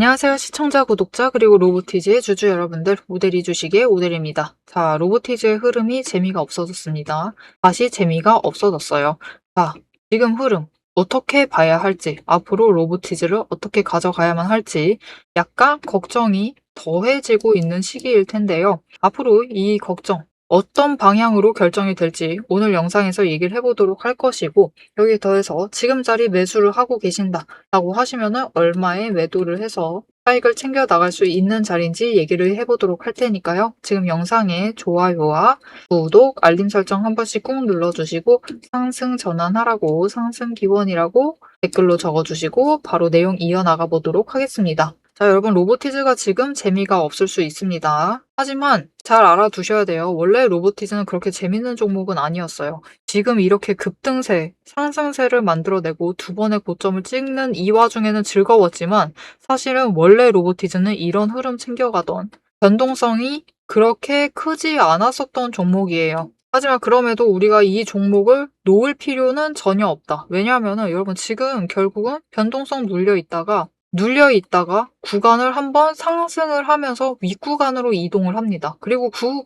안녕하세요. 시청자, 구독자, 그리고 로보티즈의 주주 여러분들, 오데리 주식의 오데리입니다. 자, 로보티즈의 흐름이 재미가 없어졌습니다. 다시 재미가 없어졌어요. 자, 지금 흐름 어떻게 봐야 할지, 앞으로 로보티즈를 어떻게 가져가야만 할지 약간 걱정이 더해지고 있는 시기일 텐데요. 앞으로 이 걱정, 어떤 방향으로 결정이 될지 오늘 영상에서 얘기를 해보도록 할 것이고, 여기에 더해서 지금 자리 매수를 하고 계신다 라고 하시면은 얼마에 매도를 해서 차익을 챙겨 나갈 수 있는 자리인지 얘기를 해보도록 할 테니까요. 지금 영상에 좋아요와 구독, 알림 설정 한 번씩 꾹 눌러주시고 상승 전환하라고 상승 기원이라고 댓글로 적어주시고 바로 내용 이어나가 보도록 하겠습니다. 자, 여러분, 로보티즈가 지금 재미가 없을 수 있습니다. 하지만 잘 알아두셔야 돼요. 원래 로보티즈는 그렇게 재밌는 종목은 아니었어요. 지금 이렇게 급등세, 상승세를 만들어내고 두 번의 고점을 찍는 이 와중에는 즐거웠지만 사실은 원래 로보티즈는 이런 흐름 챙겨가던 변동성이 그렇게 크지 않았었던 종목이에요. 하지만 그럼에도 우리가 이 종목을 놓을 필요는 전혀 없다. 왜냐하면 여러분 지금 결국은 변동성 눌려 있다가 구간을 한번 상승을 하면서 윗구간으로 이동을 합니다. 그리고 그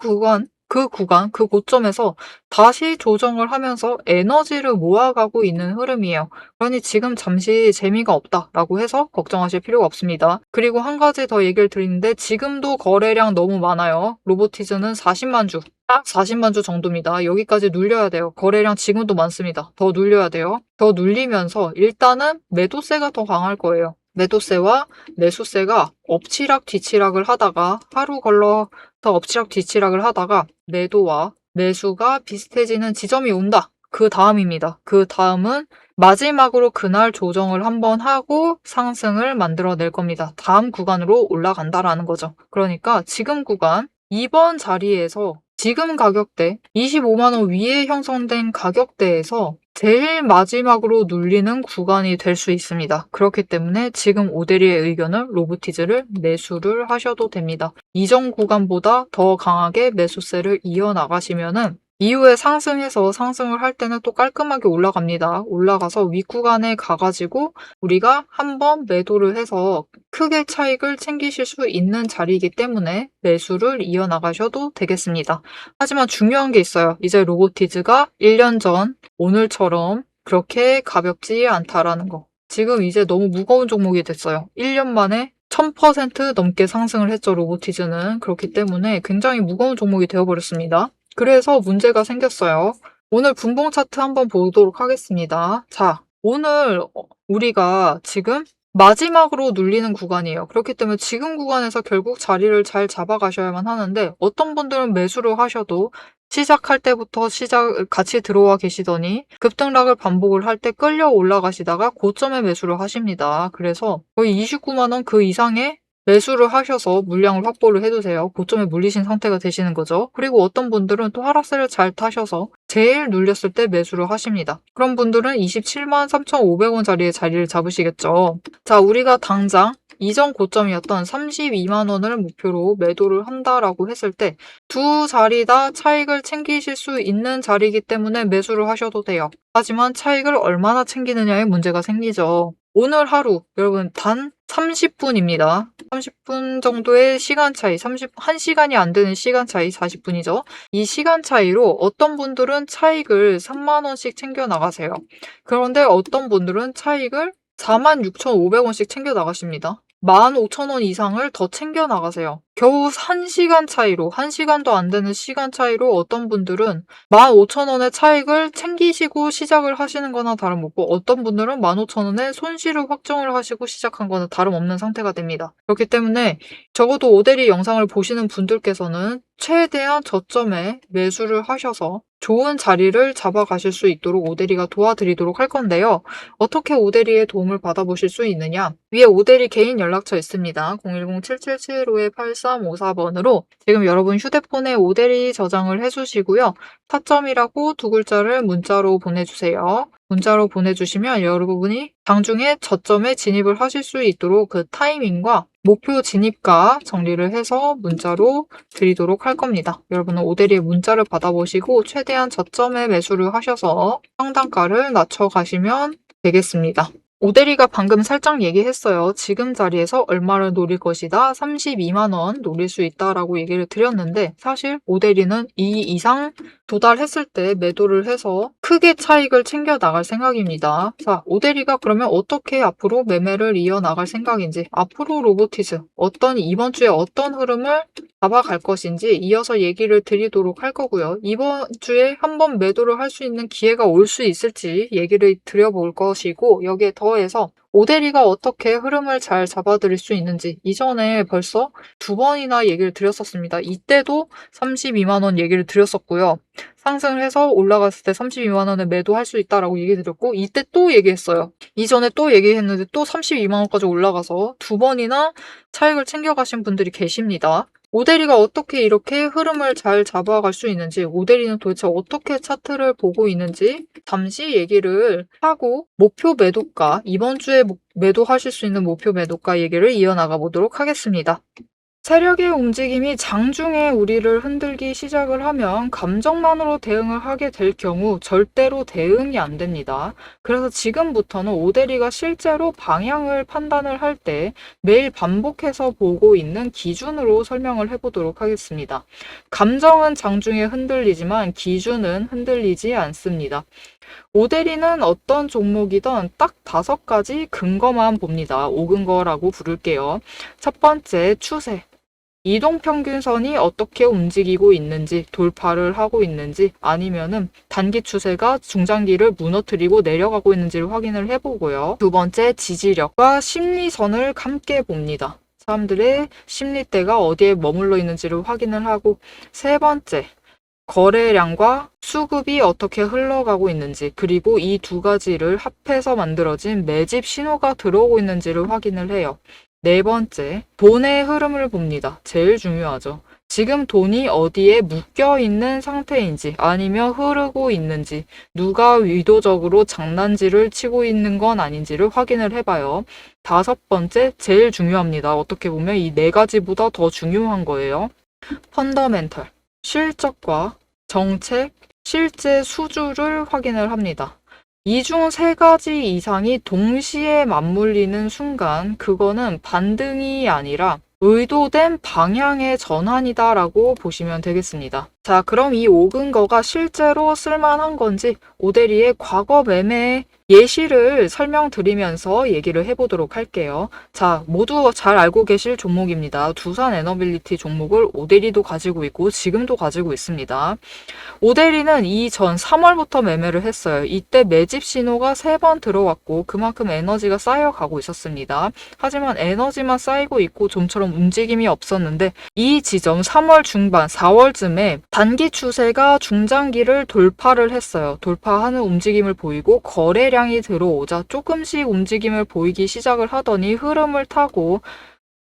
고점에서 다시 조정을 하면서 에너지를 모아가고 있는 흐름이에요. 그러니 지금 잠시 재미가 없다라고 해서 걱정하실 필요가 없습니다. 그리고 한 가지 더 얘기를 드리는데 지금도 거래량 너무 많아요. 로보티즈는 40만 주, 딱 40만 주 정도입니다. 여기까지 눌려야 돼요. 거래량 지금도 많습니다. 더 눌려야 돼요. 더 눌리면서 일단은 매도세가 더 강할 거예요. 매도세와 매수세가 엎치락 뒤치락을 하다가 하루 걸러서 엎치락 뒤치락을 하다가 매도와 매수가 비슷해지는 지점이 온다. 그 다음입니다. 그 다음은 마지막으로 그날 조정을 한번 하고 상승을 만들어낼 겁니다. 다음 구간으로 올라간다라는 거죠. 그러니까 지금 구간, 이번 자리에서 지금 가격대 25만 원 위에 형성된 가격대에서 제일 마지막으로 눌리는 구간이 될 수 있습니다. 그렇기 때문에 지금 오데리의 의견은 로보티즈를 매수를 하셔도 됩니다. 이전 구간보다 더 강하게 매수세를 이어나가시면은 이후에 상승해서 상승을 할 때는 또 깔끔하게 올라갑니다. 올라가서 윗구간에 가가지고 우리가 한번 매도를 해서 크게 차익을 챙기실 수 있는 자리이기 때문에 매수를 이어나가셔도 되겠습니다. 하지만 중요한 게 있어요. 이제 로보티즈가 1년 전 오늘처럼 그렇게 가볍지 않다라는 거. 지금 이제 너무 무거운 종목이 됐어요. 1년 만에 1000% 넘게 상승을 했죠, 로보티즈는. 그렇기 때문에 굉장히 무거운 종목이 되어버렸습니다. 그래서 문제가 생겼어요. 오늘 분봉 차트 한번 보도록 하겠습니다. 자, 오늘 우리가 지금 마지막으로 눌리는 구간이에요. 그렇기 때문에 지금 구간에서 결국 자리를 잘 잡아가셔야만 하는데 어떤 분들은 매수를 하셔도 시작할 때부터 같이 들어와 계시더니 급등락을 반복을 할 때 끌려 올라가시다가 고점에 매수를 하십니다. 그래서 거의 29만 원 그 이상의 매수를 하셔서 물량을 확보를 해두세요. 고점에 물리신 상태가 되시는 거죠. 그리고 어떤 분들은 또 하락세를 잘 타셔서 제일 눌렸을 때 매수를 하십니다. 그런 분들은 27만 3,500원 자리에 자리를 잡으시겠죠. 자, 우리가 당장 이전 고점이었던 32만 원을 목표로 매도를 한다라고 했을 때 두 자리 다 차익을 챙기실 수 있는 자리이기 때문에 매수를 하셔도 돼요. 하지만 차익을 얼마나 챙기느냐에 문제가 생기죠. 오늘 하루 여러분 단 30분입니다. 30분 정도의 시간 차이, 1시간이 안 되는 시간 차이, 40분이죠. 이 시간 차이로 어떤 분들은 차익을 3만 원씩 챙겨 나가세요. 그런데 어떤 분들은 차익을 46,500원씩 챙겨 나가십니다. 15,000원 이상을 더 챙겨 나가세요. 겨우 1시간 차이로, 1시간도 안 되는 시간 차이로 어떤 분들은 15,000원의 차익을 챙기시고 시작을 하시는 거나 다름없고 어떤 분들은 15,000원의 손실을 확정을 하시고 시작한 거나 다름없는 상태가 됩니다. 그렇기 때문에 적어도 오데리 영상을 보시는 분들께서는 최대한 저점에 매수를 하셔서 좋은 자리를 잡아가실 수 있도록 오데리가 도와드리도록 할 건데요. 어떻게 오데리의 도움을 받아보실 수 있느냐? 위에 오데리 개인 연락처 있습니다. 010-7775-8354번으로 지금 여러분 휴대폰에 오데리 저장을 해주시고요. 타점이라고 두 글자를 문자로 보내주세요. 문자로 보내주시면 여러분이 장중에 저점에 진입을 하실 수 있도록 그 타이밍과 목표 진입가 정리를 해서 문자로 드리도록 할 겁니다. 여러분은 오데리의 문자를 받아보시고 최대한 저점에 매수를 하셔서 상단가를 낮춰가시면 되겠습니다. 오대리가 방금 살짝 얘기했어요. 지금 자리에서 얼마를 노릴 것이다. 32만 원 노릴 수 있다라고 얘기를 드렸는데 사실 오대리는 이 이상 도달했을 때 매도를 해서 크게 차익을 챙겨 나갈 생각입니다. 자, 오대리가 그러면 어떻게 앞으로 매매를 이어나갈 생각인지, 앞으로 로보티즈 이번 주에 어떤 흐름을 잡아갈 것인지 이어서 얘기를 드리도록 할 거고요. 이번 주에 한번 매도를 할 수 있는 기회가 올 수 있을지 얘기를 드려볼 것이고, 여기에 더해서 오대리가 어떻게 흐름을 잘 잡아드릴 수 있는지 이전에 벌써 2번이나 얘기를 드렸었습니다. 이때도 32만 원 얘기를 드렸었고요. 상승을 해서 올라갔을 때 32만 원에 매도할 수 있다라고 얘기 드렸고, 이때 또 얘기했어요. 이전에 또 얘기했는데 또 32만 원까지 올라가서 2번이나 차익을 챙겨가신 분들이 계십니다. 오대리가 어떻게 이렇게 흐름을 잘 잡아갈 수 있는지, 오대리는 도대체 어떻게 차트를 보고 있는지 잠시 얘기를 하고 목표 매도가, 이번 주에 매도하실 수 있는 목표 매도가 얘기를 이어나가 보도록 하겠습니다. 세력의 움직임이 장중에 우리를 흔들기 시작을 하면 감정만으로 대응을 하게 될 경우 절대로 대응이 안 됩니다. 그래서 지금부터는 오대리가 실제로 방향을 판단을 할 때 매일 반복해서 보고 있는 기준으로 설명을 해보도록 하겠습니다. 감정은 장중에 흔들리지만 기준은 흔들리지 않습니다. 오대리는 어떤 종목이든 딱 5가지 근거만 봅니다. 5근거라고 부를게요. 첫 번째, 추세. 이동평균선이 어떻게 움직이고 있는지, 돌파를 하고 있는지, 아니면은 단기 추세가 중장기를 무너뜨리고 내려가고 있는지를 확인을 해보고요. 두 번째, 지지력과 심리선을 함께 봅니다. 사람들의 심리대가 어디에 머물러 있는지를 확인을 하고, 세 번째, 거래량과 수급이 어떻게 흘러가고 있는지, 그리고 이 2가지를 합해서 만들어진 매집 신호가 들어오고 있는지를 확인을 해요. 네 번째, 돈의 흐름을 봅니다. 제일 중요하죠. 지금 돈이 어디에 묶여 있는 상태인지, 아니면 흐르고 있는지, 누가 의도적으로 장난질을 치고 있는 건 아닌지를 확인을 해봐요. 5번째, 제일 중요합니다. 어떻게 보면 이 4가지보다 더 중요한 거예요. 펀더멘털, 실적과 정책, 실제 수주를 확인을 합니다. 이 중 3가지 이상이 동시에 맞물리는 순간 그거는 반등이 아니라 의도된 방향의 전환이다라고 보시면 되겠습니다. 자, 그럼 이 5근거가 실제로 쓸만한 건지 오대리의 과거 매매 예시를 설명드리면서 얘기를 해보도록 할게요. 자, 모두 잘 알고 계실 종목입니다. 두산 에너빌리티 종목을 오대리도 가지고 있고 지금도 가지고 있습니다. 오대리는 이전 3월부터 매매를 했어요. 이때 매집 신호가 3번 들어왔고 그만큼 에너지가 쌓여가고 있었습니다. 하지만 에너지만 쌓이고 있고 좀처럼 움직임이 없었는데 이 지점 3월 중반, 4월쯤에 단기 추세가 중장기를 돌파를 했어요. 돌파하는 움직임을 보이고 거래량이 들어오자 조금씩 움직임을 보이기 시작을 하더니 흐름을 타고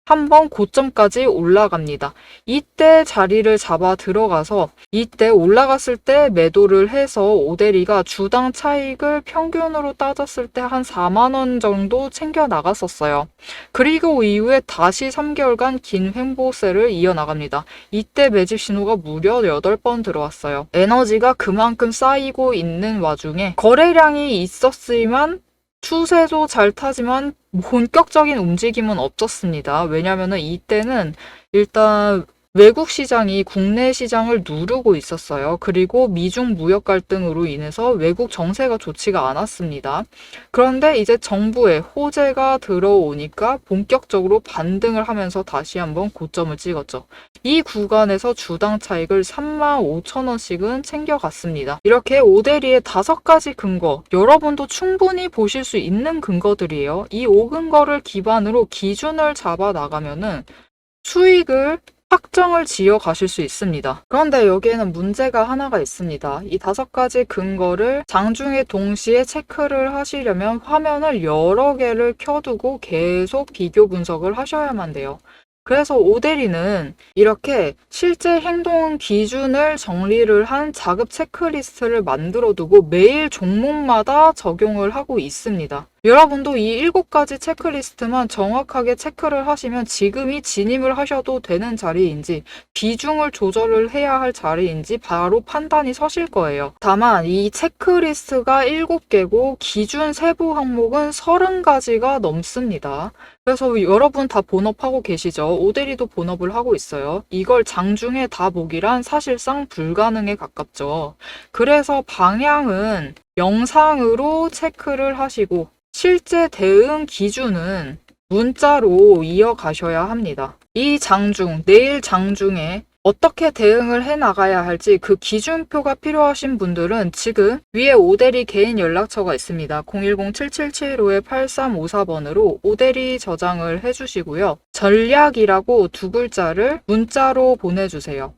한번 고점까지 올라갑니다. 이때 자리를 잡아 들어가서 이때 올라갔을 때 매도를 해서 오대리가 주당 차익을 평균으로 따졌을 때 한 4만 원 정도 챙겨 나갔었어요. 그리고 이후에 다시 3개월간 긴 횡보세를 이어나갑니다. 이때 매집 신호가 무려 8번 들어왔어요. 에너지가 그만큼 쌓이고 있는 와중에 거래량이 있었지만 추세도 잘 타지만 본격적인 움직임은 없었습니다. 왜냐하면 이때는 일단 외국 시장이 국내 시장을 누르고 있었어요. 그리고 미중 무역 갈등으로 인해서 외국 정세가 좋지가 않았습니다. 그런데 이제 정부의 호재가 들어오니까 본격적으로 반등을 하면서 다시 한번 고점을 찍었죠. 이 구간에서 주당 차익을 35,000원씩은 챙겨갔습니다. 이렇게 오대리의 5가지 근거, 여러분도 충분히 보실 수 있는 근거들이에요. 이 5근거를 기반으로 기준을 잡아 나가면은 수익을 확정을 지어 가실 수 있습니다. 그런데 여기에는 문제가 하나가 있습니다. 이 5가지 근거를 장중에 동시에 체크를 하시려면 화면을 여러 개를 켜두고 계속 비교 분석을 하셔야만 돼요. 그래서 오대리는 이렇게 실제 행동 기준을 정리를 한 자급 체크리스트를 만들어 두고 매일 종목마다 적용을 하고 있습니다. 여러분도 이 7가지 체크리스트만 정확하게 체크를 하시면 지금이 진입을 하셔도 되는 자리인지 비중을 조절을 해야 할 자리인지 바로 판단이 서실 거예요. 다만 이 체크리스트가 7개고 기준 세부 항목은 30가지가 넘습니다. 그래서 여러분 다 본업하고 계시죠? 오대리도 본업을 하고 있어요. 이걸 장중에 다 보기란 사실상 불가능에 가깝죠. 그래서 방향은 영상으로 체크를 하시고 실제 대응 기준은 문자로 이어가셔야 합니다. 이 장중, 내일 장중에 어떻게 대응을 해 나가야 할지 그 기준표가 필요하신 분들은 지금 위에 오대리 개인 연락처가 있습니다. 010-7775-8354번으로 오대리 저장을 해주시고요. 전략이라고 2글자를 문자로 보내주세요.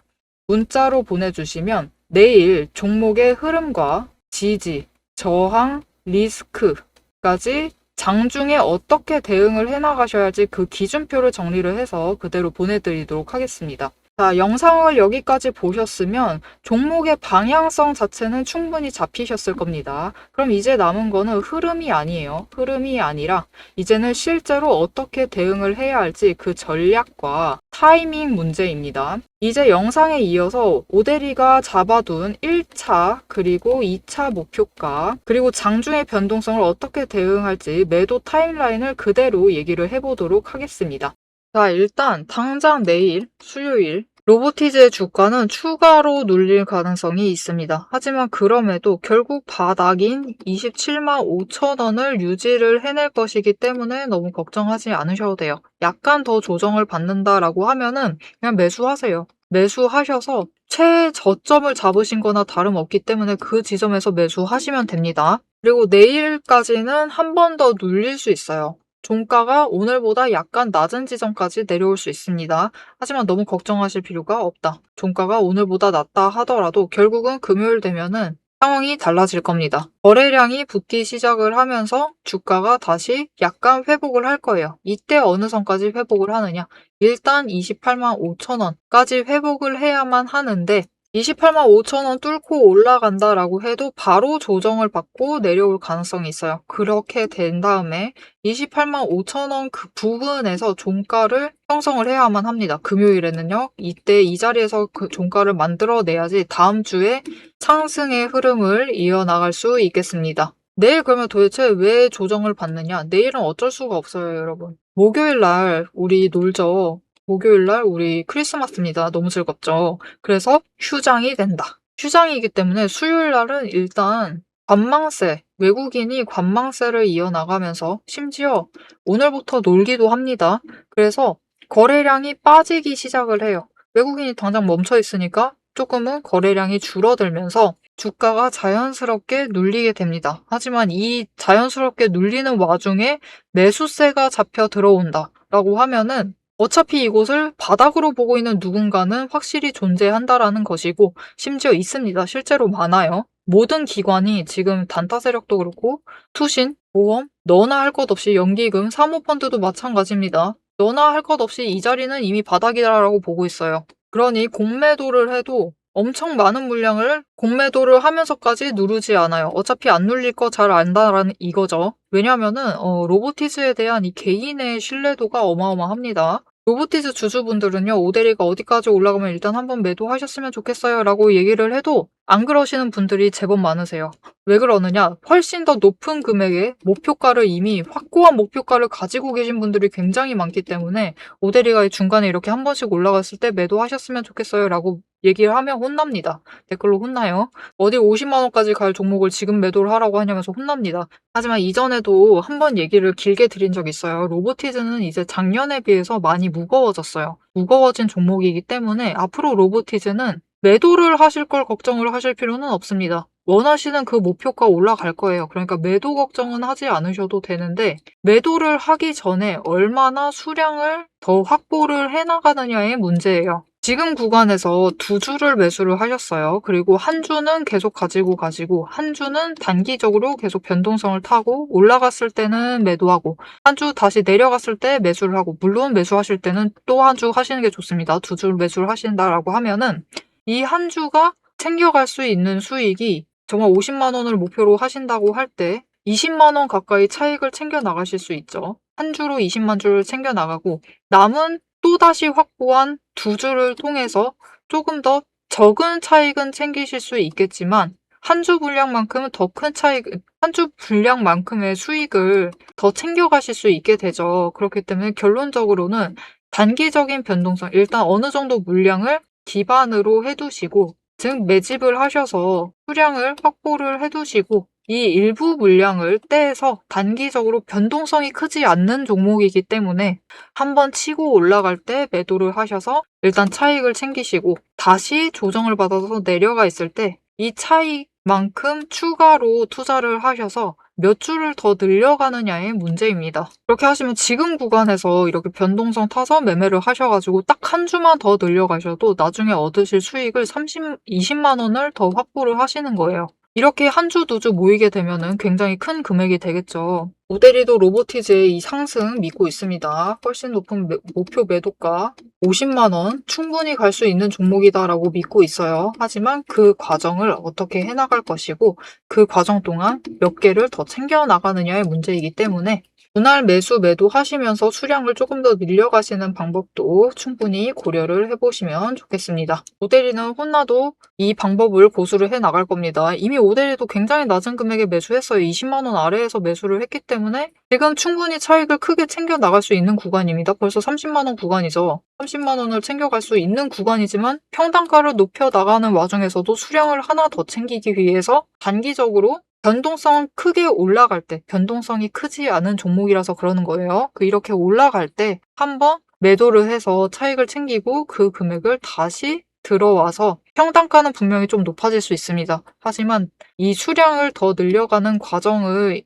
문자로 보내주시면 내일 종목의 흐름과 지지, 저항, 리스크 까지 장중에 어떻게 대응을 해나가셔야 할지 그 기준표를 정리를 해서 그대로 보내드리도록 하겠습니다. 자, 영상을 여기까지 보셨으면 종목의 방향성 자체는 충분히 잡히셨을 겁니다. 그럼 이제 남은 거는 흐름이 아니에요. 흐름이 아니라 이제는 실제로 어떻게 대응을 해야 할지 그 전략과 타이밍 문제입니다. 이제 영상에 이어서 오대리가 잡아둔 1차 그리고 2차 목표가 그리고 장중의 변동성을 어떻게 대응할지 매도 타임라인을 그대로 얘기를 해보도록 하겠습니다. 자, 일단 당장 내일 수요일 로보티즈의 주가는 추가로 눌릴 가능성이 있습니다. 하지만 그럼에도 결국 바닥인 27만 5천 원을 유지를 해낼 것이기 때문에 너무 걱정하지 않으셔도 돼요. 약간 더 조정을 받는다라고 하면은 그냥 매수하세요. 매수하셔서 최저점을 잡으신 거나 다름없기 때문에 그 지점에서 매수하시면 됩니다. 그리고 내일까지는 한 번 더 눌릴 수 있어요. 종가가 오늘보다 약간 낮은 지점까지 내려올 수 있습니다. 하지만 너무 걱정하실 필요가 없다. 종가가 오늘보다 낮다 하더라도 결국은 금요일 되면은 상황이 달라질 겁니다. 거래량이 붙기 시작을 하면서 주가가 다시 약간 회복을 할 거예요. 이때 어느 선까지 회복을 하느냐? 일단 28만 5천 원까지 회복을 해야만 하는데 28만 5천 원 뚫고 올라간다라고 해도 바로 조정을 받고 내려올 가능성이 있어요. 그렇게 된 다음에 28만 5천 원 그 부근에서 종가를 형성을 해야만 합니다. 금요일에는요. 이때 이 자리에서 그 종가를 만들어내야지 다음 주에 상승의 흐름을 이어나갈 수 있겠습니다. 내일 그러면 도대체 왜 조정을 받느냐? 내일은 어쩔 수가 없어요, 여러분. 목요일 날 우리 놀죠. 목요일 날 우리 크리스마스입니다. 너무 즐겁죠. 그래서 휴장이 된다. 휴장이기 때문에 수요일 날은 일단 관망세, 외국인이 관망세를 이어나가면서 심지어 오늘부터 놀기도 합니다. 그래서 거래량이 빠지기 시작을 해요. 외국인이 당장 멈춰 있으니까 조금은 거래량이 줄어들면서 주가가 자연스럽게 눌리게 됩니다. 하지만 이 자연스럽게 눌리는 와중에 매수세가 잡혀 들어온다라고 하면은 어차피 이곳을 바닥으로 보고 있는 누군가는 확실히 존재한다라는 것이고 심지어 있습니다. 실제로 많아요. 모든 기관이 지금 단타 세력도 그렇고 투신, 보험, 너나 할 것 없이 연기금, 사모펀드도 마찬가지입니다. 너나 할 것 없이 이 자리는 이미 바닥이다라고 보고 있어요. 그러니 공매도를 해도 엄청 많은 물량을 공매도를 하면서까지 누르지 않아요. 어차피 안 눌릴 거 잘 안다라는 이거죠. 왜냐면은 로보티즈에 대한 이 개인의 신뢰도가 어마어마합니다. 로보티즈 주주분들은요. 오대리가 어디까지 올라가면 일단 한번 매도하셨으면 좋겠어요 라고 얘기를 해도 안 그러시는 분들이 제법 많으세요. 왜 그러느냐? 훨씬 더 높은 금액의 목표가를 이미 확고한 목표가를 가지고 계신 분들이 굉장히 많기 때문에 오대리가 중간에 이렇게 한 번씩 올라갔을 때 매도하셨으면 좋겠어요 라고 얘기를 하면 혼납니다. 댓글로 혼나요. 어디 50만 원까지 갈 종목을 지금 매도를 하라고 하냐면서 혼납니다. 하지만 이전에도 한 번 얘기를 길게 드린 적이 있어요. 로보티즈는 이제 작년에 비해서 많이 무거워졌어요. 무거워진 종목이기 때문에 앞으로 로보티즈는 매도를 하실 걸 걱정을 하실 필요는 없습니다. 원하시는 그 목표가 올라갈 거예요. 그러니까 매도 걱정은 하지 않으셔도 되는데 매도를 하기 전에 얼마나 수량을 더 확보를 해나가느냐의 문제예요. 지금 구간에서 2주를 매수를 하셨어요. 그리고 한 주는 계속 가지고 가시고 한 주는 단기적으로 계속 변동성을 타고 올라갔을 때는 매도하고 한 주 다시 내려갔을 때 매수를 하고 물론 매수하실 때는 또 한 주 하시는 게 좋습니다. 2주를 매수를 하신다라고 하면은 이 한 주가 챙겨갈 수 있는 수익이 정말 50만 원을 목표로 하신다고 할 때 20만 원 가까이 차익을 챙겨 나가실 수 있죠. 한 주로 20만 주를 챙겨 나가고 남은 또다시 확보한 두 주를 통해서 조금 더 적은 차익은 챙기실 수 있겠지만 한 주 분량만큼은 더 큰 차익, 한 주 분량만큼의 수익을 더 챙겨가실 수 있게 되죠. 그렇기 때문에 결론적으로는 단기적인 변동성, 일단 어느 정도 물량을 기반으로 해두시고, 즉 매집을 하셔서 수량을 확보를 해두시고, 이 일부 물량을 떼서 단기적으로 변동성이 크지 않는 종목이기 때문에 한번 치고 올라갈 때 매도를 하셔서 일단 차익을 챙기시고 다시 조정을 받아서 내려가 있을 때 이 차익만큼 추가로 투자를 하셔서 몇 주를 더 늘려가느냐의 문제입니다. 그렇게 하시면 지금 구간에서 이렇게 변동성 타서 매매를 하셔가지고 딱 한 주만 더 늘려가셔도 나중에 얻으실 수익을 20만 원을 더 확보를 하시는 거예요. 이렇게 한 주, 두 주 모이게 되면은 굉장히 큰 금액이 되겠죠. 오데리도 로보티즈의 이 상승 믿고 있습니다. 훨씬 높은 목표 매도가 50만 원 충분히 갈 수 있는 종목이다라고 믿고 있어요. 하지만 그 과정을 어떻게 해나갈 것이고 그 과정 동안 몇 개를 더 챙겨 나가느냐의 문제이기 때문에 분할 매수 매도 하시면서 수량을 조금 더 늘려가시는 방법도 충분히 고려를 해보시면 좋겠습니다. 오데리는 혼나도 이 방법을 고수를 해 나갈 겁니다. 이미 오데리도 굉장히 낮은 금액에 매수했어요. 20만 원 아래에서 매수를 했기 때문에 지금 충분히 차익을 크게 챙겨 나갈 수 있는 구간입니다. 벌써 30만 원 구간이죠. 30만 원을 챙겨갈 수 있는 구간이지만 평단가를 높여 나가는 와중에서도 수량을 하나 더 챙기기 위해서 단기적으로 변동성 크게 올라갈 때, 변동성이 크지 않은 종목이라서 그러는 거예요. 이렇게 올라갈 때 한번 매도를 해서 차익을 챙기고 그 금액을 다시 들어와서 평단가는 분명히 좀 높아질 수 있습니다. 하지만 이 수량을 더 늘려가는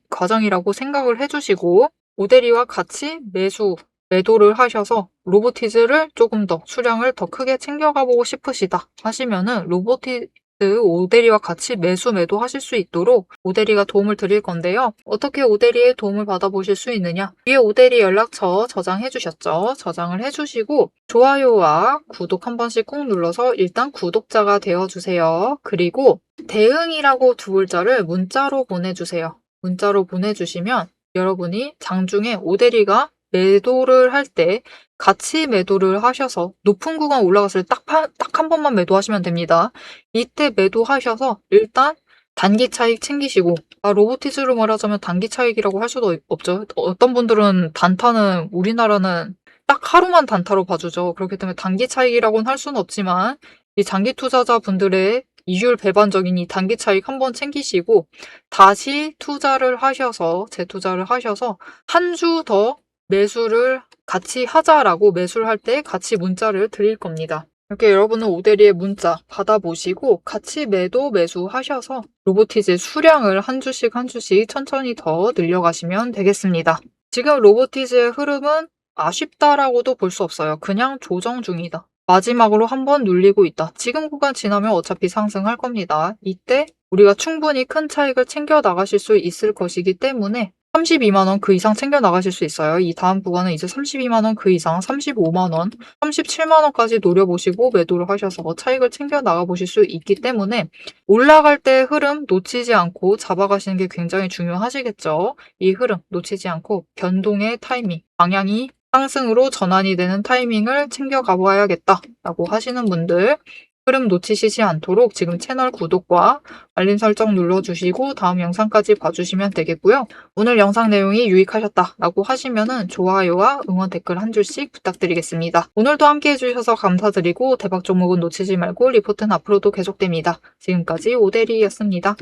과정이라고 생각을 해주시고 오데리와 같이 매도를 하셔서 로보티즈를 조금 더 수량을 더 크게 챙겨가보고 싶으시다 하시면은 오데리와 같이 매도 하실 수 있도록 오데리가 도움을 드릴 건데요. 어떻게 오데리의 도움을 받아보실 수 있느냐? 위에 오데리 연락처 저장해 주셨죠? 저장을 해주시고 좋아요와 구독 한 번씩 꾹 눌러서 일단 구독자가 되어주세요. 그리고 대응이라고 두 글자를 문자로 보내주세요. 문자로 보내주시면 여러분이 장중에 오데리가 매도를 할 때 같이 매도를 하셔서 높은 구간 올라갔을 때 딱 한 번만 매도하시면 됩니다. 이때 매도하셔서 일단 단기 차익 챙기시고 로보티즈로 말하자면 단기 차익이라고 할 수도 없죠. 어떤 분들은 단타는 우리나라는 딱 하루만 단타로 봐주죠. 그렇기 때문에 단기 차익이라고는 할 수는 없지만 이 장기 투자자분들의 이율 배반적인 이 단기 차익 한번 챙기시고 다시 재투자를 하셔서 한 주 더 매수를 같이 하자라고 매수를 할 때 같이 문자를 드릴 겁니다. 이렇게 여러분은 오데리의 문자 받아보시고 같이 매수하셔서 로보티즈의 수량을 한 주씩 천천히 더 늘려가시면 되겠습니다. 지금 로보티즈의 흐름은 아쉽다라고도 볼 수 없어요. 그냥 조정 중이다. 마지막으로 한번 눌리고 있다. 지금 구간 지나면 어차피 상승할 겁니다. 이때 우리가 충분히 큰 차익을 챙겨 나가실 수 있을 것이기 때문에 32만 원 그 이상 챙겨 나가실 수 있어요. 이 다음 구간은 이제 32만 원 그 이상 35만 원, 37만 원까지 노려보시고 매도를 하셔서 차익을 챙겨 나가보실 수 있기 때문에 올라갈 때 흐름 놓치지 않고 잡아가시는 게 굉장히 중요하시겠죠. 이 흐름 놓치지 않고 변동의 타이밍, 방향이 상승으로 전환이 되는 타이밍을 챙겨가 봐야겠다라고 하시는 분들 흐름 놓치시지 않도록 지금 채널 구독과 알림 설정 눌러주시고 다음 영상까지 봐주시면 되겠고요. 오늘 영상 내용이 유익하셨다라고 하시면은 좋아요와 응원 댓글 한 줄씩 부탁드리겠습니다. 오늘도 함께 해주셔서 감사드리고 대박 종목은 놓치지 말고 리포트는 앞으로도 계속됩니다. 지금까지 오데리였습니다.